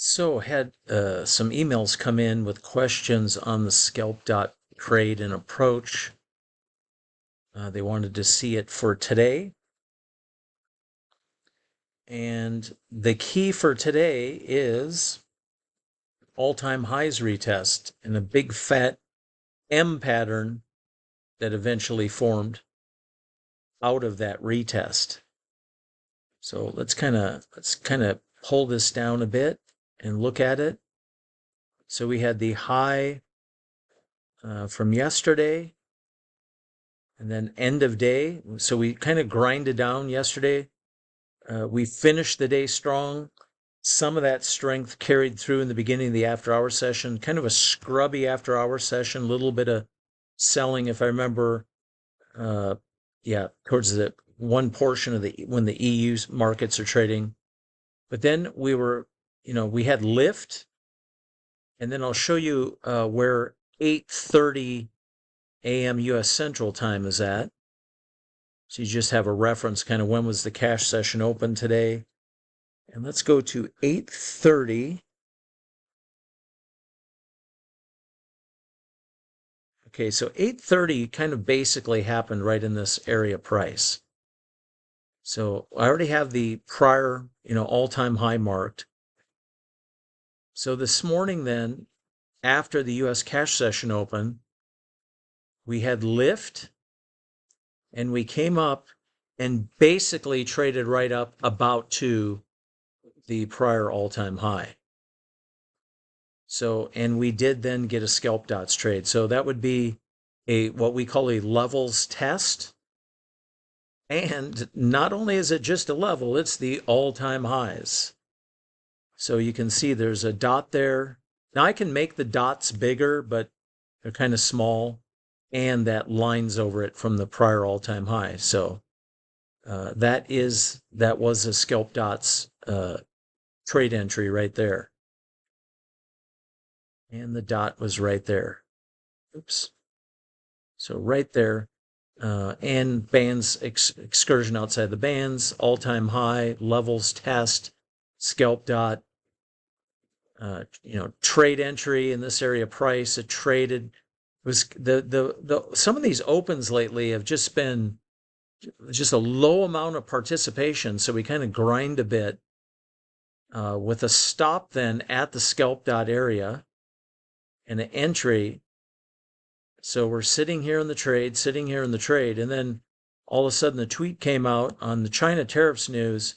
So had some emails come in with questions on the Scalp trade and approach. They wanted to see it for today. And the key for today is all-time highs retest and a big fat M pattern that eventually formed out of that retest. So let's kind of pull this down a bit and look at it. So we had the high from yesterday and then end of day. So we kind of grinded down yesterday. We finished the day strong. Some of that strength carried through in the beginning of the after-hour session, kind of a scrubby after-hour session, a little bit of selling, if I remember. Towards the one portion of when the EU markets are trading. But then we had lift, and then I'll show you where 8:30 a.m. U.S. Central Time is at. So you just have a reference, kind of when was the cash session open today. And let's go to 8:30. Okay, so 8:30 kind of basically happened right in this area price. So I already have the prior, all-time high marked. So this morning then, after the U.S. cash session open, we had lift and we came up and basically traded right up about to the prior all-time high. So, and we did then get a scalp dots trade. So that would be what we call a levels test. And not only is it just a level, it's the all-time highs. So you can see there's a dot there. Now I can make the dots bigger, but they're kind of small, and that lines over it from the prior all-time high. So that was a scalp dots trade entry right there. And the dot was right there. Oops. So right there. And bands excursion outside the bands, all-time high, levels test, scalp dot, trade entry in this area price. It traded. It was the some of these opens lately have just been just a low amount of participation, so we kind of grind a bit with a stop then at the scalp dot area and an entry. So we're sitting here in the trade, and then all of a sudden the tweet came out on the China tariffs news,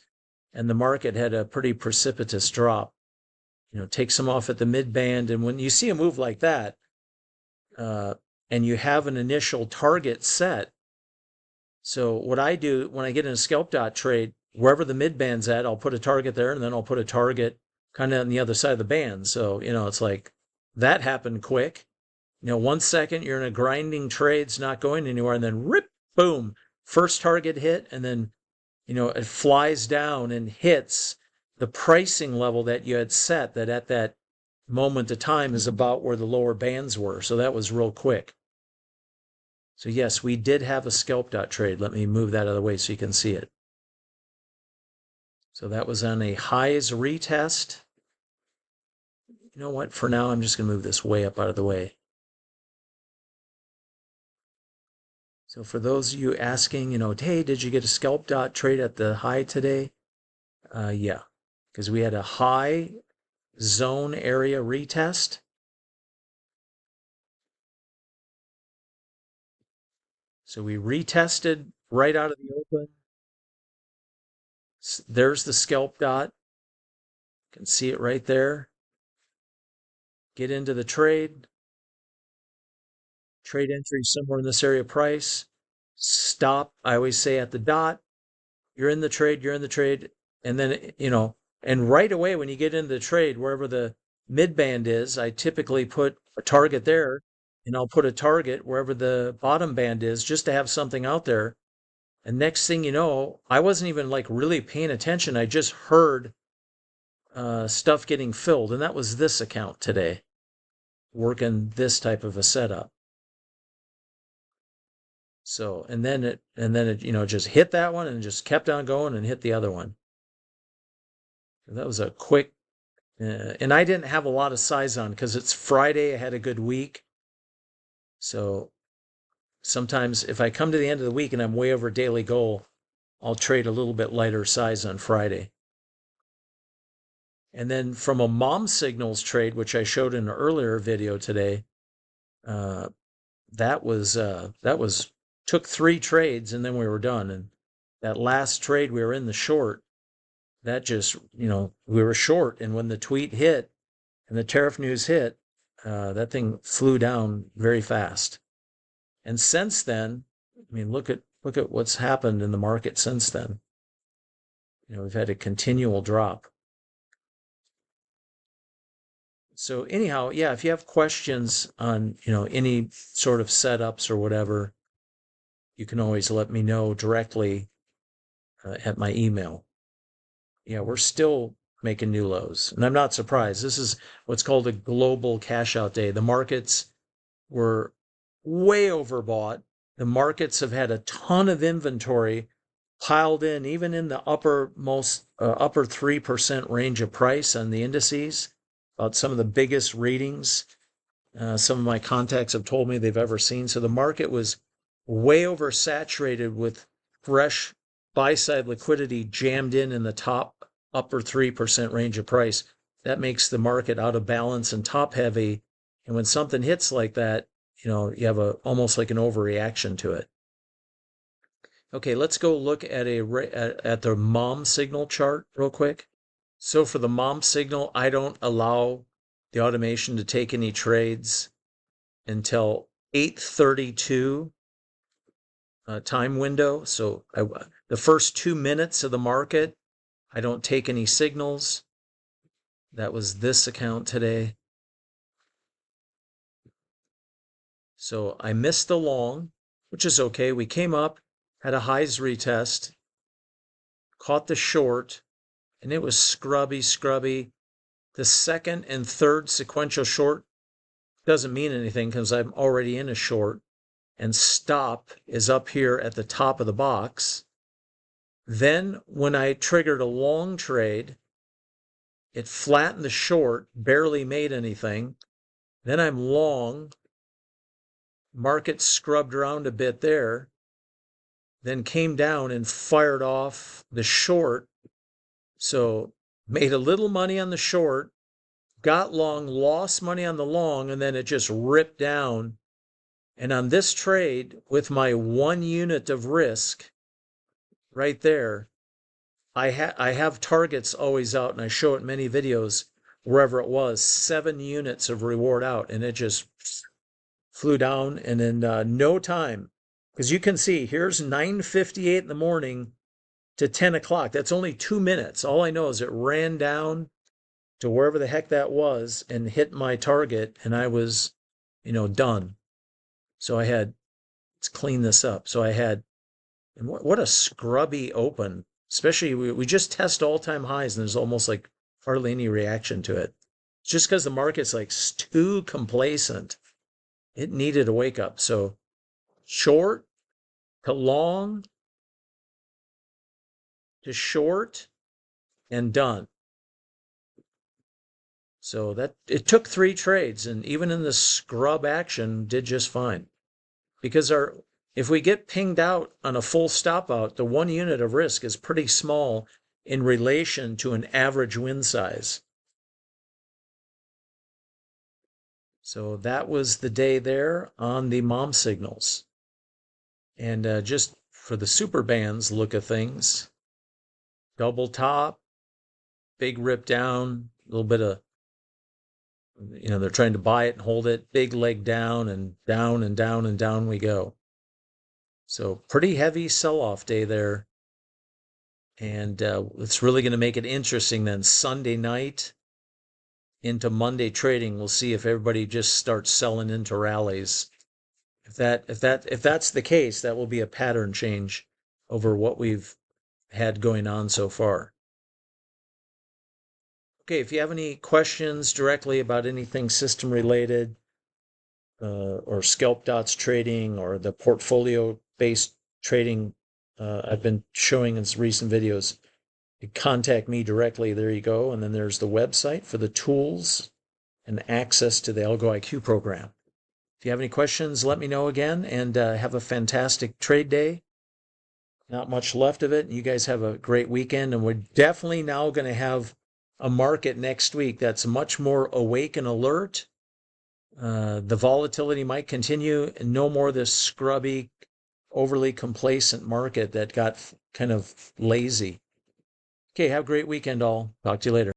and the market had a pretty precipitous drop. Takes them off at the mid band, and when you see a move like that, and you have an initial target set. So what I do when I get in a scalp dot trade, wherever the mid band's at, I'll put a target there, and then I'll put a target kind of on the other side of the band. So it's like that happened quick. 1 second you're in a grinding trade's not going anywhere, and then rip, boom, first target hit, and then it flies down and hits the pricing level that you had set, that at that moment of time is about where the lower bands were. So that was real quick. So yes, we did have a scalp dot trade. Let me move that out of the way so you can see it. So that was on a highs retest. You know what? For now, I'm just going to move this way up out of the way. So for those of you asking, hey, did you get a scalp dot trade at the high today? Yeah, because we had a high zone area retest. So we retested right out of the open. There's the scalp dot. You can see it right there. Get into the trade. Trade entry somewhere in this area price. Stop, I always say, at the dot. You're in the trade. And then, and right away when you get into the trade, wherever the mid band is, I typically put a target there, and I'll put a target wherever the bottom band is, just to have something out there. And next thing you know, I wasn't even like really paying attention. I just heard stuff getting filled. And that was this account today, working this type of a setup. So, and then it, just hit that one and just kept on going and hit the other one. And that was a quick And I didn't have a lot of size on because it's Friday. I had a good week. So sometimes if I come to the end of the week and I'm way over daily goal, I'll trade a little bit lighter size on Friday. And then from a mom signals trade, which I showed in an earlier video today, uh, that was took 3 trades and then we were done. And that last trade we were in the short, that just, we were short. And when the tweet hit and the tariff news hit, that thing flew down very fast. And since then, I mean, look at what's happened in the market since then. We've had a continual drop. So anyhow, yeah, if you have questions on, any sort of setups or whatever, you can always let me know directly at my email. Yeah, we're still making new lows, and I'm not surprised. This is what's called a global cash out day. The markets were way overbought. The markets have had a ton of inventory piled in, even in the upper 3% range of price on the indices, about some of the biggest readings some of my contacts have told me they've ever seen. So the market was way oversaturated with fresh buy side liquidity jammed in the top upper 3% range of price. That makes the market out of balance and top heavy. And when something hits like that, you have almost like an overreaction to it. Okay, let's go look at at the mom signal chart real quick. So for the mom signal, I don't allow the automation to take any trades until 8:32 time window. So the first 2 minutes of the market, I don't take any signals. That was this account today. So I missed the long, which is okay. We came up, had a highs retest, caught the short, and it was scrubby. The second and third sequential short doesn't mean anything because I'm already in a short, and stop is up here at the top of the box. Then when I triggered a long trade, it flattened the short, barely made anything. Then I'm long, market scrubbed around a bit there, then came down and fired off the short. So made a little money on the short, got long, lost money on the long, and then it just ripped down. And on this trade, with my 1 unit of risk right there, I have targets always out, and I show it in many videos, wherever it was, 7 units of reward out, and it just flew down. And in no time, because you can see here's 9:58 in the morning to 10 o'clock. That's only 2 minutes. All I know is it ran down to wherever the heck that was and hit my target, and I was, done. So let's clean this up. So I had, and what a scrubby open, especially we just test all-time highs and there's almost like hardly any reaction to it. It's just because the market's like too complacent. It needed a wake up. So short to long to short and done. So that it took 3 trades, and even in the scrub action did just fine. Because if we get pinged out on a full stop out, the 1 unit of risk is pretty small in relation to an average win size. So that was the day there on the mom signals. And just for the super bands look of things, double top, big rip down, a little bit of, they're trying to buy it and hold it, big leg down and down and down and down we go. So pretty heavy sell-off day there. And it's really going to make it interesting then. Sunday night into Monday trading, we'll see if everybody just starts selling into rallies. If that's the case, that will be a pattern change over what we've had going on so far. Okay, if you have any questions directly about anything system related, or scalp dots trading or the portfolio based trading I've been showing in some recent videos, contact me directly. There you go. And then there's the website for the tools and access to the Algo IQ program. If you have any questions, let me know again, and have a fantastic trade day. Not much left of it. You guys have a great weekend, and we're definitely now going to have a market next week that's much more awake and alert. The volatility might continue, and no more this scrubby, overly complacent market that got kind of lazy. Okay, have a great weekend all. Talk to you later.